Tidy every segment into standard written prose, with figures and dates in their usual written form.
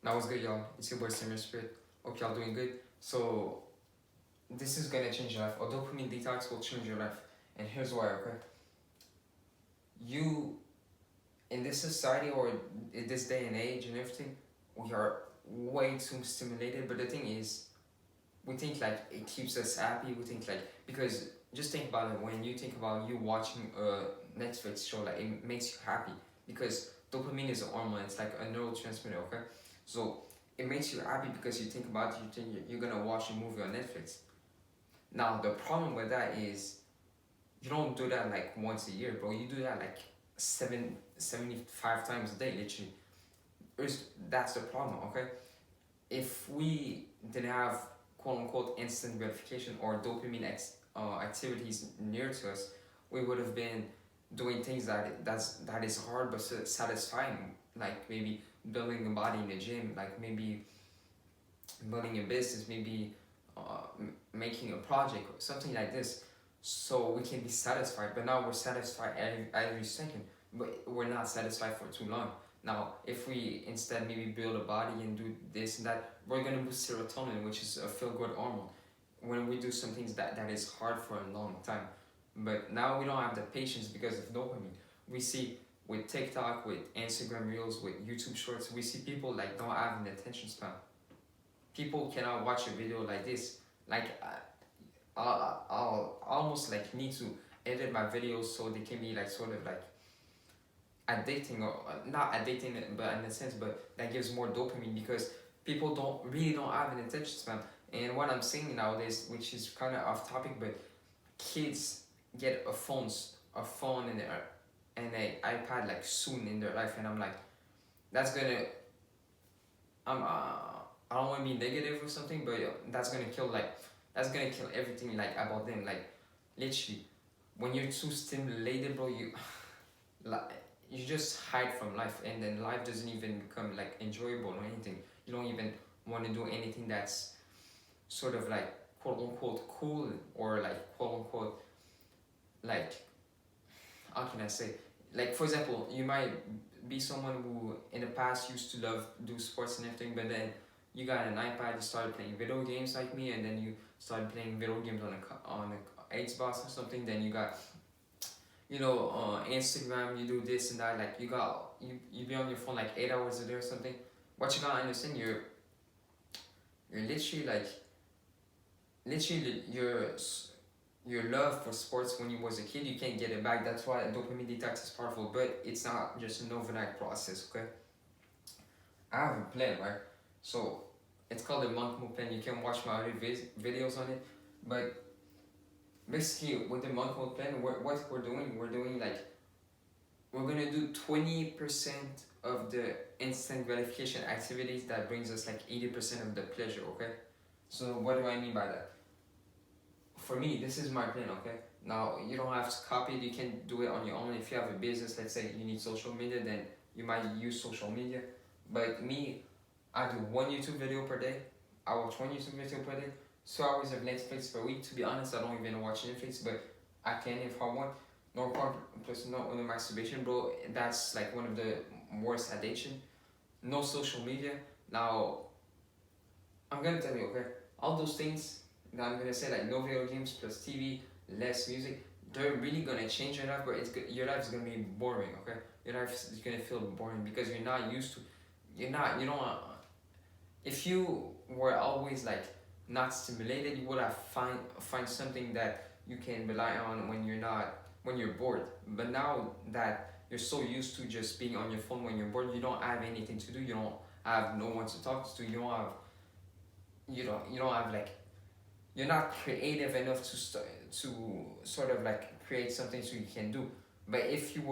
That was good, y'all. It's your boy Samuel Spirit. Hope y'all doing good. So this is gonna change your life. A dopamine detox will change your life, and here's why. Okay, you in this society or in this day and age and everything, we are way too stimulated. But the thing is, we think like it keeps us happy. We think like because just think about it when you think about you watching a Netflix show, like it makes you happy because dopamine is a hormone. It's like a neurotransmitter. Okay, so it makes you happy because you think about it, you think you're gonna watch a movie on Netflix. Now the problem with that is you don't do that like once a year, bro. You do that like 75 times a day, literally. That's the problem, okay? If we didn't have quote unquote instant gratification or dopamine activities near to us, we would have been doing things that is hard but satisfying, like maybe building a body in the gym, like maybe building a business, maybe making a project or something like this, so we can be satisfied. But now we're satisfied every second, but we're not satisfied for too long. Now, if we instead maybe build a body and do this and that, we're gonna boost serotonin, which is a feel-good hormone. When we do some things that is hard for a long time, but now we don't have the patience because of dopamine. We see with TikTok, with Instagram Reels, with YouTube Shorts, we see people like don't have an attention span. People cannot watch a video like this. Like I'll almost like need to edit my videos so they can be like sort of like addicting or not addicting but in a sense, but that gives more dopamine because people don't have an attention span. And what I'm seeing nowadays, which is kind of off topic, but kids get a phone and an iPad like soon in their life, and I'm like, that's gonna I don't want to be negative or something, but that's gonna kill everything like about them. Like literally, when you're too stimulated, bro, like you just hide from life, and then life doesn't even become like enjoyable or anything. You don't even want to do anything that's sort of like quote unquote cool or like quote unquote like how can I say, like for example, you might be someone who in the past used to love do sports and everything, but then you got an iPad, you started playing video games like me, and then you started playing video games on a Xbox or something. Then you got Instagram, you do this and that. Like you be on your phone like 8 hours a day or something. What you gotta understand, you're literally like literally your love for sports when you was a kid, you can't get it back. That's why dopamine detox is powerful, but it's not just an overnight process. Okay, I have a plan, right? So it's called the monk move plan. You can watch my other videos on it, but basically with the monk mode plan, what we're doing like we're gonna do 20% of the instant gratification activities that brings us like 80% of the pleasure. Okay, so what do I mean by that? For me, this is my plan. Okay, now you don't have to copy it. You can do it on your own. If you have a business, let's say you need social media, then you might use social media. But me, I do one YouTube video per day. I watch one YouTube video per day. 2 hours of Netflix per week. To be honest, I don't even watch Netflix, but I can if I want. No porn plus no other masturbation, bro. That's like one of the worst addiction. No social media. Now, I'm gonna tell you, okay, all those things that I'm gonna say, like no video games plus TV, less music, they're really gonna change your life, but your life is gonna be boring, okay? Your life is gonna feel boring because you're not used to, you don't. If you were always like not stimulated, you would have find something that you can rely on when you're bored. But now that you're so used to just being on your phone when you're bored, you don't have anything to do. You don't have no one to talk to. You don't have like you're not creative enough to sort of like create something so you can do. But if you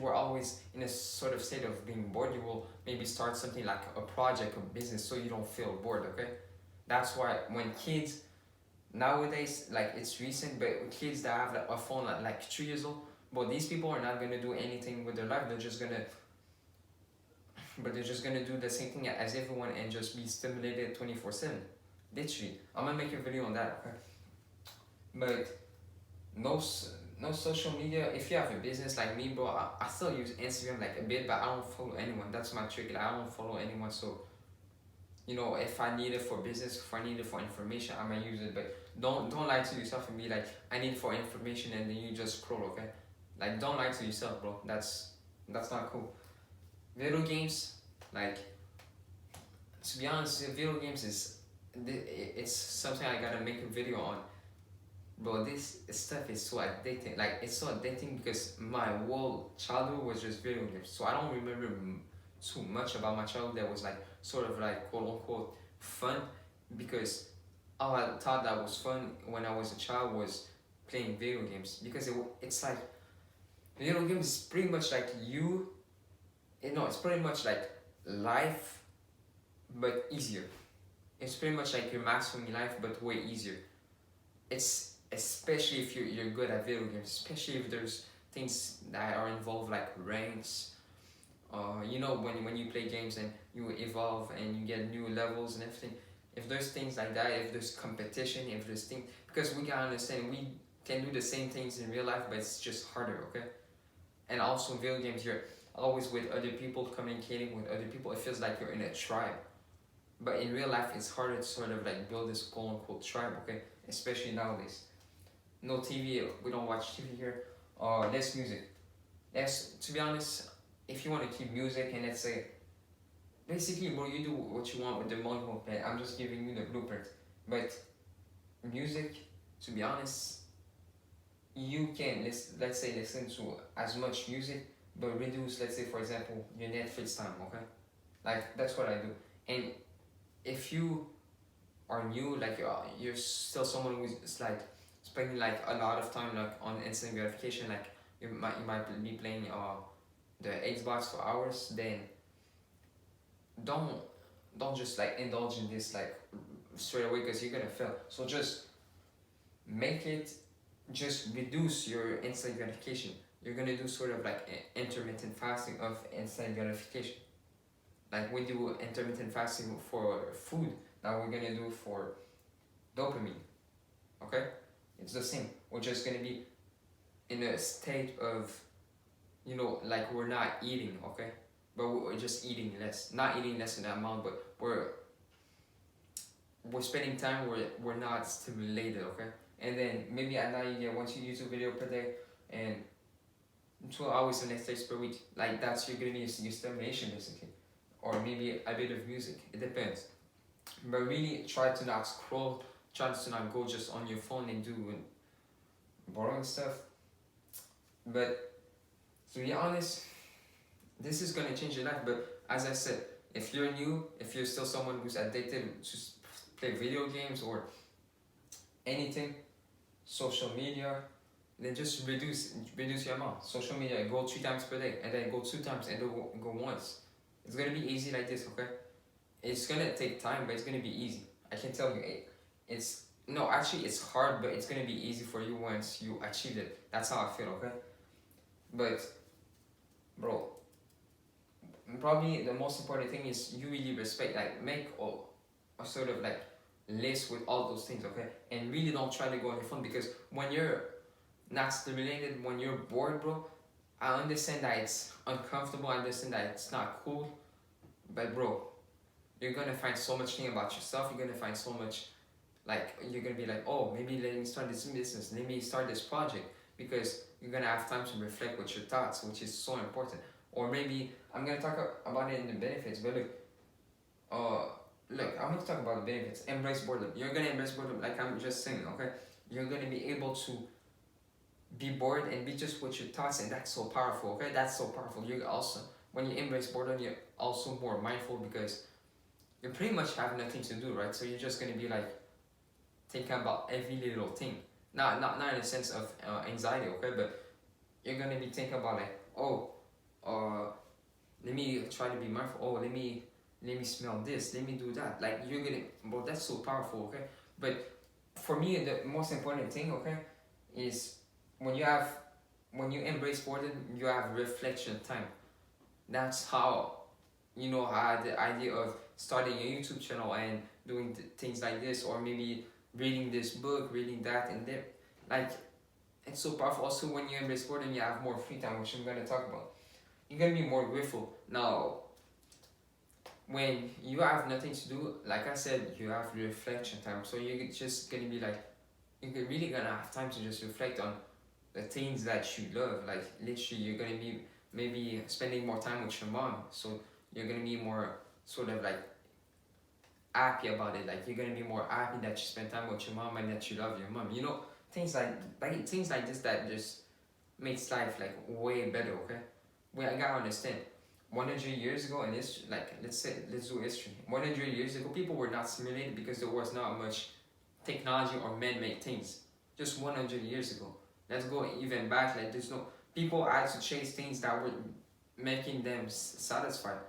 were always in a sort of state of being bored, you will maybe start something like a project or business so you don't feel bored. Okay, that's why when kids nowadays, like it's recent, but kids that have like a phone at like 3 years old, but these people are not gonna do anything with their life. They're just gonna do the same thing as everyone and just be stimulated 24/7. Literally, I'm gonna make a video on that. Okay, but no no social media. If you have a business like me, bro, I still use Instagram like a bit, but I don't follow anyone. That's my trick. Like, I don't follow anyone, so if I need it for business, if I need it for information, I might use it. But don't lie to yourself and be like, I need it for information, and then you just scroll. Okay, like don't lie to yourself, bro. That's not cool. Video games, like, to be honest, video games it's something I gotta make a video on. Bro, this stuff is so addicting. Like, it's so addicting because my whole childhood was just video games. So I don't remember too much about my childhood that was like sort of like quote unquote fun, because all I thought that was fun when I was a child was playing video games, because it's like video games is pretty much like it's pretty much like life but easier. It's pretty much like you're mastering life but way easier. It's especially if you're good at video games, especially if there's things that are involved like ranks. When you play games and you evolve and you get new levels and everything. If there's things like that, if there's competition, if there's things, because we gotta understand we can do the same things in real life, but it's just harder, okay? And also in video games, you're always with other people, communicating with other people. It feels like you're in a tribe. But in real life, it's harder to sort of like build this quote unquote tribe, okay? Especially nowadays. No TV, we don't watch TV here. Less music. To be honest, if you want to keep music and let's say, basically, bro, you do what you want with the money, okay? I'm just giving you the blueprint. But music, to be honest, you can, let's say, listen to as much music, but reduce, let's say, for example, your Netflix time, okay? Like, that's what I do. And if you are new, like you're still someone who's like spending like a lot of time like on instant gratification, like you might be playing the Xbox for hours, then don't just like indulge in this like straight away, because you're gonna fail. So just reduce your instant gratification. You're gonna do sort of like intermittent fasting of instant gratification. Like we do intermittent fasting for food, now we're gonna do for dopamine. Okay? It's the same. We're just gonna be in a state of, like we're not eating, okay? But we're just eating less. Not eating less in that amount, but we're spending time where we're not stimulated, okay? And then maybe at night you get 1 to YouTube video per day and 2 hours the next days per week. Like that's you're gonna be your stimulation basically. Or maybe a bit of music. It depends. But really try to not scroll, try to not go just on your phone and do boring stuff. But to be honest, this is gonna change your life. But as I said, if you're new, if you're still someone who's addicted to play video games or anything, social media, then just reduce your amount. Social media, go 3 times per day, and then go 2 times, and then go once. It's gonna be easy like this, okay? It's gonna take time, but it's gonna be easy. I can tell you, it's hard, but it's gonna be easy for you once you achieve it. That's how I feel, okay? But, bro, probably the most important thing is you really respect, like, make a sort of like list with all those things, okay? And really don't try to go on your phone, because when you're not stimulated, when you're bored, bro, I understand that it's uncomfortable, I understand that it's not cool, but bro, you're gonna find so much thing about yourself, you're gonna find so much, like, you're gonna be like, oh, maybe let me start this business, let me start this project, because you're gonna have time to reflect with your thoughts, which is so important. Or maybe, I'm gonna talk about it in the benefits, but look, I'm gonna talk about the benefits. Embrace boredom. You're gonna embrace boredom, like I'm just saying, okay? You're gonna be able to be bored and be just with your thoughts, and that's so powerful, okay? That's so powerful. You're also, when you embrace boredom, you're also more mindful, because you pretty much have nothing to do, right? So you're just gonna be like thinking about every little thing. Not in a sense of anxiety, okay? But you're gonna be thinking about like, let me try to be mindful. Oh, let me smell this. Let me do that. Like you're gonna, well, that's so powerful, okay? But for me, the most important thing, okay, is when you embrace boredom, you have reflection time. That's how, I had the idea of starting a YouTube channel and doing things like this, or maybe reading this book, reading that, and then, like, it's so powerful. Also, when you embrace boredom, you have more free time, which I'm gonna talk about. You're gonna be more grateful. Now, when you have nothing to do, like I said, you have reflection time. So you're just gonna be like, you're really gonna have time to just reflect on the things that you love. Like literally, you're gonna be maybe spending more time with your mom. So you're gonna be more sort of like happy about it. Like you're gonna be more happy that you spend time with your mom and that you love your mom. You know, things like things like this that just makes life like way better. Okay, well, I gotta understand. 100 years ago, and it's like let's do history. 100 years ago, people were not stimulated because there was not much technology or man-made things. Just 100 years ago. Let's go even back. Like there's no people had to chase things that were making them satisfied.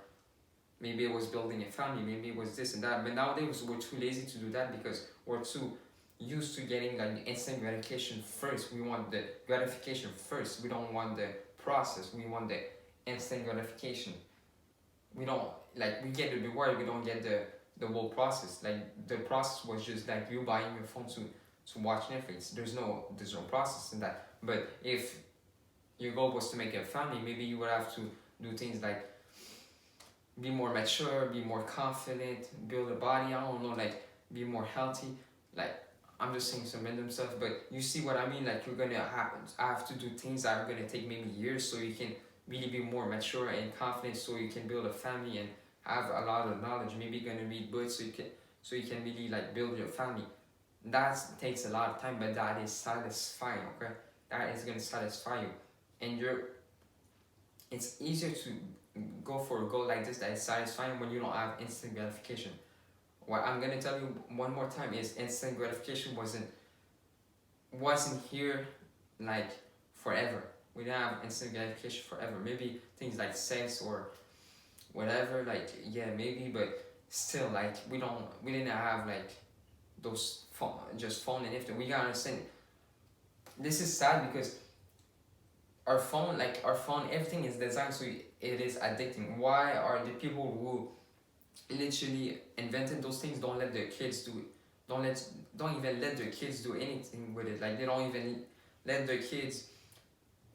Maybe it was building a family, maybe it was this and that. But nowadays we're too lazy to do that because we're too used to getting like instant gratification first. We want the gratification first. We don't want the process. We want the instant gratification. We don't like we get the reward, we don't get the whole process. Like the process was just like you buying your phone to watch Netflix. There's no process in that. But if your goal was to make a family, maybe you would have to do things like be more mature, be more confident, build a body, I don't know, like be more healthy. Like I'm just saying some random stuff, but you see what I mean? Like you're gonna have to do things that are gonna take maybe years so you can really be more mature and confident so you can build a family and have a lot of knowledge. Maybe you're gonna read books so you can really like build your family. That takes a lot of time, but that is satisfying, okay? That is gonna satisfy you. And it's easier to go for a goal like this that is satisfying when you don't have instant gratification. What I'm gonna tell you one more time is instant gratification wasn't here like forever. We didn't have instant gratification forever. Maybe things like sex or whatever, like yeah, maybe, but still like we didn't have like those phone and everything. We gotta understand this is sad because our phone, everything is designed so it is addicting. Why are the people who literally invented those things don't let their kids do it? Don't even let their kids do anything with it. Like they don't even let their kids,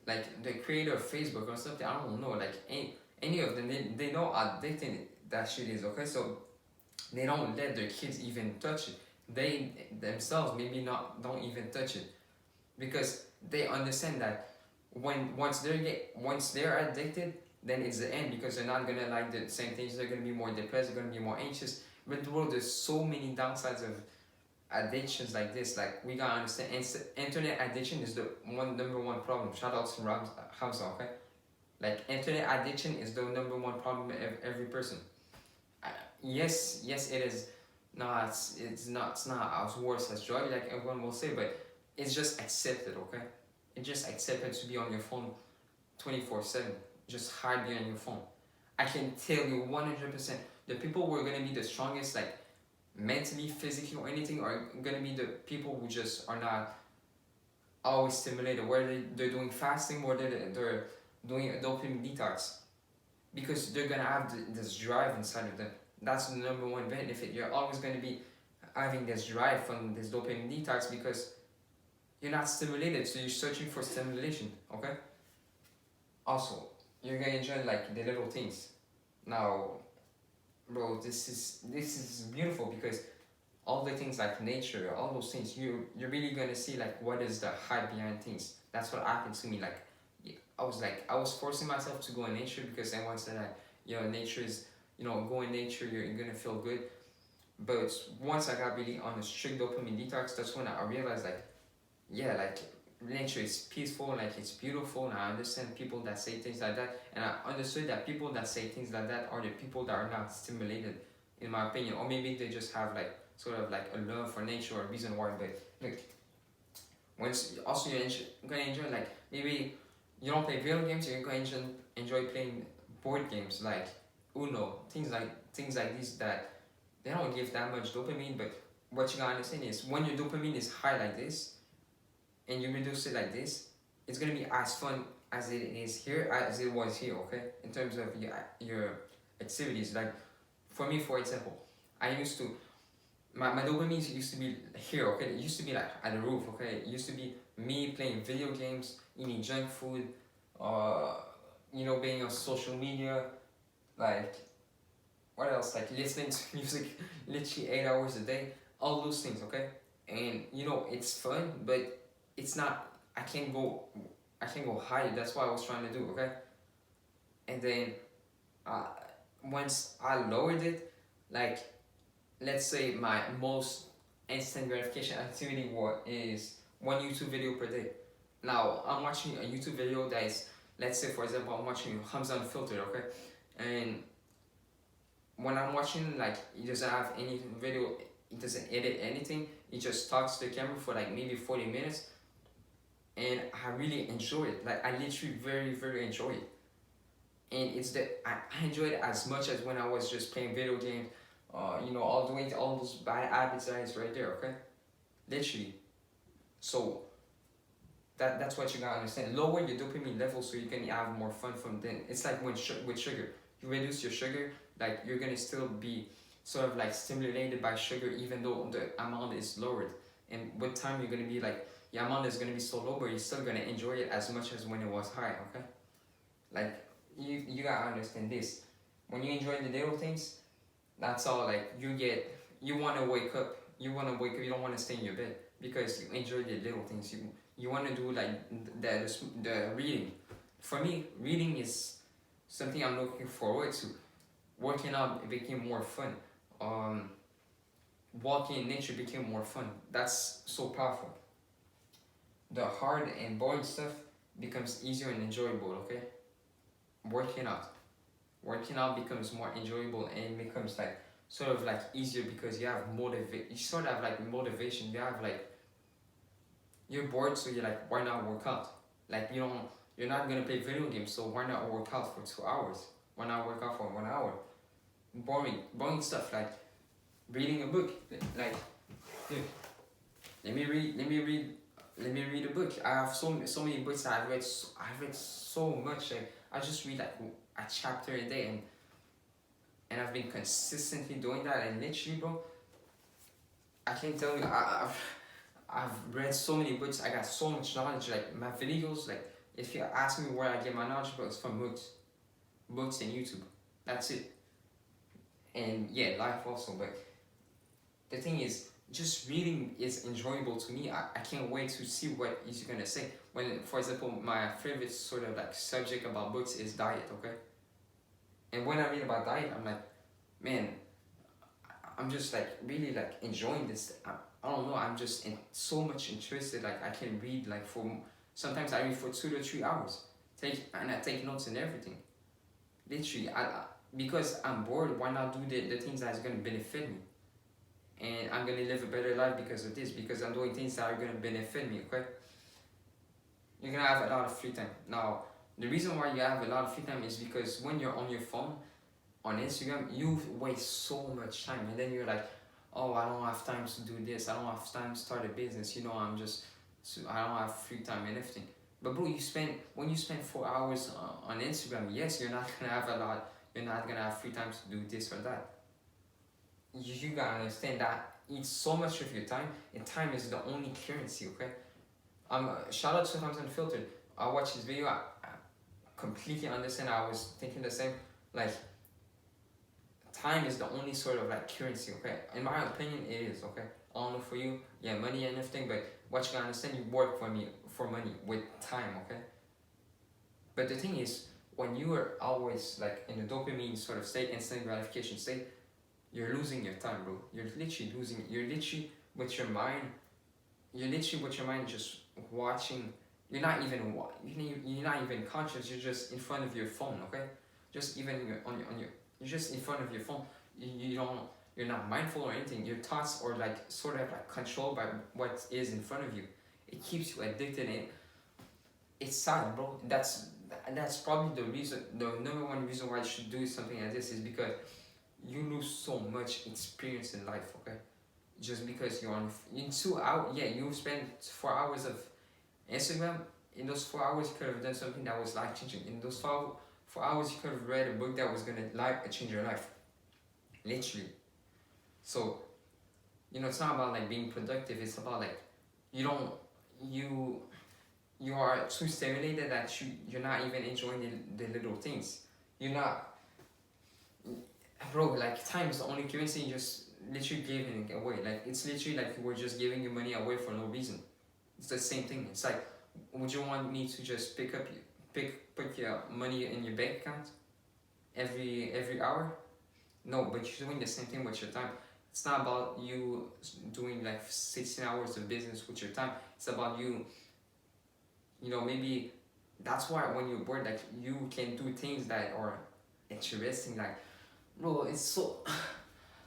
like the creator of Facebook or something, I don't know, like any of them, they know how addicting that shit is, okay? So they don't let their kids even touch it. They themselves maybe not don't even touch it because they understand that once they're addicted, then it's the end because they're not gonna like the same things. They're gonna be more depressed. They're gonna be more anxious. But in the world, there's so many downsides of addictions like this. Like we gotta understand, internet addiction is the number one problem. Shout out to Hamza, okay? Like internet addiction is the number one problem of every person. Yes, it is. No, it's not as worse as drug, like everyone will say, but it's just accepted, okay? It's just accepted to be on your phone 24/7. Just hide behind your phone. I can tell you 100%, the people who are gonna be the strongest, like mentally, physically, or anything, are gonna be the people who just are not always stimulated, whether they're doing fasting or they're doing a dopamine detox, because they're gonna have this drive inside of them. That's the number one benefit. You're always gonna be having this drive from this dopamine detox because you're not stimulated, so you're searching for stimulation, okay? Also, you're gonna enjoy like the little things. Now, bro, this is beautiful because all the things like nature, all those things, you're really gonna see like what is the hype behind things. That's what happened to me. Like, I was forcing myself to go in nature because everyone said that nature is, go in nature, you're gonna feel good. But once I got really on a strict dopamine detox, that's when I realized like, yeah, like nature is peaceful, like it's beautiful, and I understand people that say things like that, and I understood that people that say things like that are the people that are not stimulated, in my opinion, or maybe they just have like sort of like a love for nature or a reason why. But look, once also you're gonna enjoy, like maybe you don't play video games, you're gonna enjoy playing board games like Uno, things like these that they don't give that much dopamine, but what you gotta understand is when your dopamine is high like this and you reduce it like this, it's gonna be as fun as it is here as it was here, okay? In terms of your activities. Like for me, for example, I used to my dopamine used to be here, okay? It used to be like at the roof, okay? It used to be me playing video games, eating junk food, being on social media, like what else? Like listening to music literally 8 hours a day. All those things, okay? And it's fun, but it's not. I can't go higher. That's what I was trying to do, okay? And then uh, once I lowered it, like let's say my most instant gratification activity is one YouTube video per day. Now I'm watching a YouTube video that is, let's say for example, I'm watching Hamza Unfiltered, okay? And when I'm watching, like, he doesn't have any video, he doesn't edit anything, he just talks to the camera for like maybe 40 minutes, and I really enjoy it. Like, I literally very, very enjoy it. And it's that I enjoy it as much as when I was just playing video games, all doing all those bad habits that is right there, okay? Literally. So that's what you gotta understand. Lower your dopamine level so you can have more fun from then. It's like with sugar. You reduce your sugar, like you're gonna still be sort of like stimulated by sugar even though the amount is lowered. And with time you're gonna be like, the amount is gonna be so low, but you're still gonna enjoy it as much as when it was high, okay? Like you gotta understand this. When you enjoy the little things, that's all. Like you wanna wake up. You don't wanna stay in your bed because you enjoy the little things. You wanna do like the reading. For me, reading is something I'm looking forward to. Working out became more fun. Walking in nature became more fun. That's so powerful. The hard and boring stuff becomes easier and enjoyable, okay? Working out. Working out becomes more enjoyable and it becomes like sort of like easier because you have you sort of have like motivation. You have like, you're bored, so you're like, why not work out? Like you're not gonna play video games, so why not work out for 2 hours? Why not work out for 1 hour? Boring stuff like reading a book. Like, dude, let me read a book. I have so many books that I've read. I've read so much. Like, I just read like a chapter a day, and I've been consistently doing that. And literally, bro, I can't tell you. I've read so many books. I got so much knowledge. Like my videos. Like, if you ask me where I get my knowledge, bro, it's from books and YouTube. That's it. And yeah, life also. But the thing is, just reading is enjoyable to me. I can't wait to see what he's gonna say. When, for example, my favorite sort of like subject about books is diet, okay? And when I read about diet, I'm like, man, I'm just like really like enjoying this. I don't know, I'm just so much interested. Like I can read like sometimes I read for 2 to 3 hours. I take notes and everything. Literally, because I'm bored, why not do the things that's gonna benefit me? And I'm gonna live a better life because of this, because I'm doing things that are gonna benefit me, okay? You're gonna have a lot of free time. Now, the reason why you have a lot of free time is because when you're on your phone, on Instagram, you waste so much time, and then you're like, oh, I don't have time to do this, I don't have time to start a business, I don't have free time and everything. But bro, when you spend 4 hours on Instagram, yes, you're not gonna have free time to do this or that. You gotta understand that eats so much of your time, and time is the only currency, okay? Shout out to Hamza Unfiltered. I watched his video, I completely understand. I was thinking the same. Like, time is the only sort of like currency, okay? In my opinion, it is, okay? I don't know for you, yeah, money and everything, but what you gotta understand, you work for money with time, okay? But the thing is, when you are always like in the dopamine sort of state, instant gratification state, you're losing your time, bro. You're literally with your mind. You're literally with your mind just watching. You're not even conscious. You're just in front of your phone, okay? Just even you're just in front of your phone. You're not mindful or anything. Your thoughts are like sort of like controlled by what is in front of you. It keeps you addicted, and it's sad, bro. That's probably the number one reason why you should do something like this is because you lose so much experience in life, okay? Just because you're in 2 hours, yeah, you spend 4 hours of Instagram. In those 4 hours, you could have done something that was life changing. In those 4 hours, you could have read a book that was gonna change your life, literally. So, it's not about like being productive. It's about like you are too stimulated that you're not even enjoying the little things. You're not. bro, like time is the only currency, you just literally giving it away. Like it's literally like we're just giving your money away for no reason. It's the same thing. It's like, would you want me to just put your money in your bank account every hour? No, but you're doing the same thing with your time. It's not about you doing like 16 hours of business with your time. It's about you, maybe that's why when you're bored, like you can do things that are interesting. Like, bro, it's so.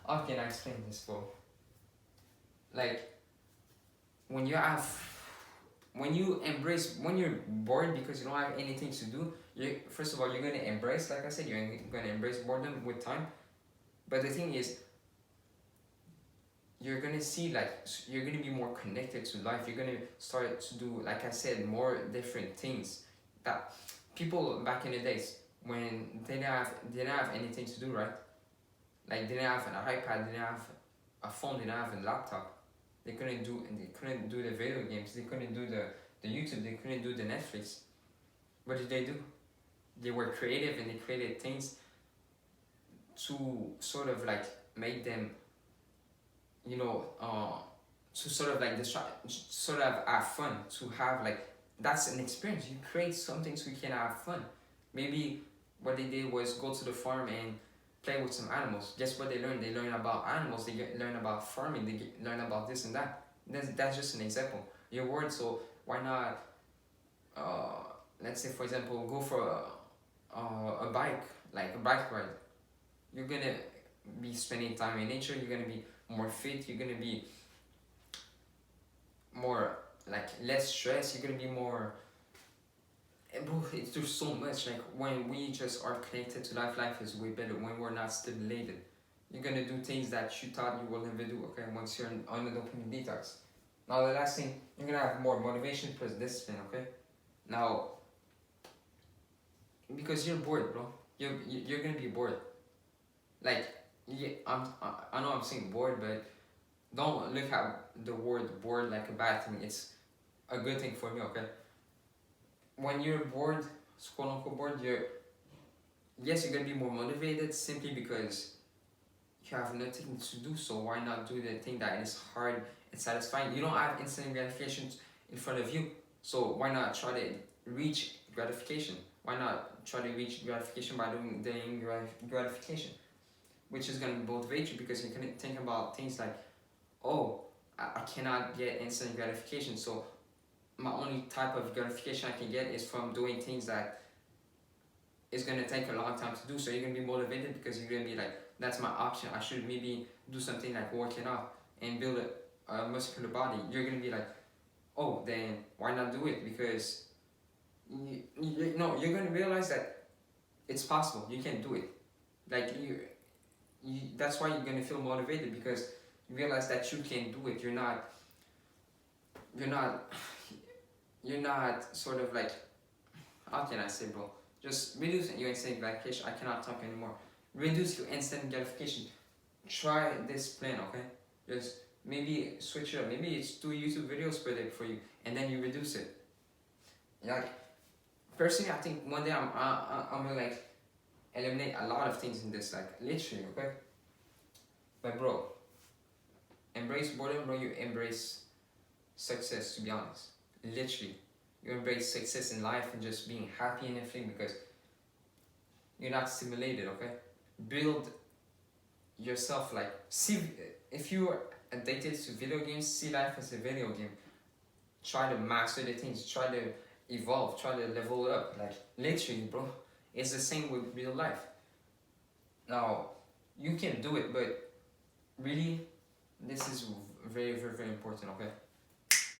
How can I explain this, bro? Like, when you have, when you're bored because you don't have anything to do, first of all, you're gonna embrace, like I said, you're gonna embrace boredom with time. But the thing is, you're gonna see, like, you're gonna be more connected to life. You're gonna start to do, like I said, more different things that people back in the days when they didn't have anything to do, right? Like they didn't have an iPad, they didn't have a phone, they didn't have a laptop. They couldn't do the video games. They couldn't do the YouTube. They couldn't do the Netflix. What did they do? They were creative and they created things to sort of like make them, to sort of like sort of have fun, to have like, that's an experience. You create something so you can have fun. Maybe what they did was go to the farm and play with some animals. Guess what they learned? They learn about animals. Learn about farming. Learn about this and that. That's just an example. You're bored, so why not? Let's say, for example, go for a bike, like a bike ride. You're gonna be spending time in nature. You're gonna be more fit. You're gonna be more, like, less stress. You're gonna be more. Bro, it's just so much. Like when we just are connected to life is way better. When we're not stimulated, you're gonna do things that you thought you will never do. Okay, once you're on a dopamine detox. Now the last thing, you're gonna have more motivation plus discipline. Okay, now because you're bored, bro. You're gonna be bored. Like, yeah, I know I'm saying bored, but don't look at the word bored like a bad thing. It's a good thing for me. Okay, when you're bored, quote unquote bored, you're gonna be more motivated simply because you have nothing to do. So why not do the thing that is hard and satisfying? You don't have instant gratification in front of you, so why not try to reach gratification? Why not try to reach gratification by doing gratification, which is gonna motivate you because you're gonna think about things like, oh, I cannot get instant gratification, so my only type of gratification I can get is from doing things that is gonna take a long time to do. So you're gonna be motivated because you're gonna be like, that's my option. I should maybe do something like working out and build a muscular body. You're gonna be like, oh, then why not do it? Because you're gonna realize that it's possible. You can do it. Like that's why you're gonna feel motivated, because you realize that you can do it. You're not sort of like, how can I say, bro? Just reduce your instant gratification. I cannot talk anymore. Reduce your instant gratification. Try this plan, okay? Just maybe switch it up. Maybe it's 2 YouTube videos per day for you, and then you reduce it. Like, personally, I think one day I'm gonna like eliminate a lot of things in this, like literally, okay? But bro, embrace boredom, bro. You embrace success, to be honest. Literally, you embrace success in life and just being happy and everything because you're not stimulated, okay? Build yourself, like, see, if you're addicted to video games, see life as a video game. Try to master the things, try to evolve, try to level up, like, literally, bro. It's the same with real life. Now, you can do it, but really, this is very, very, very important, okay?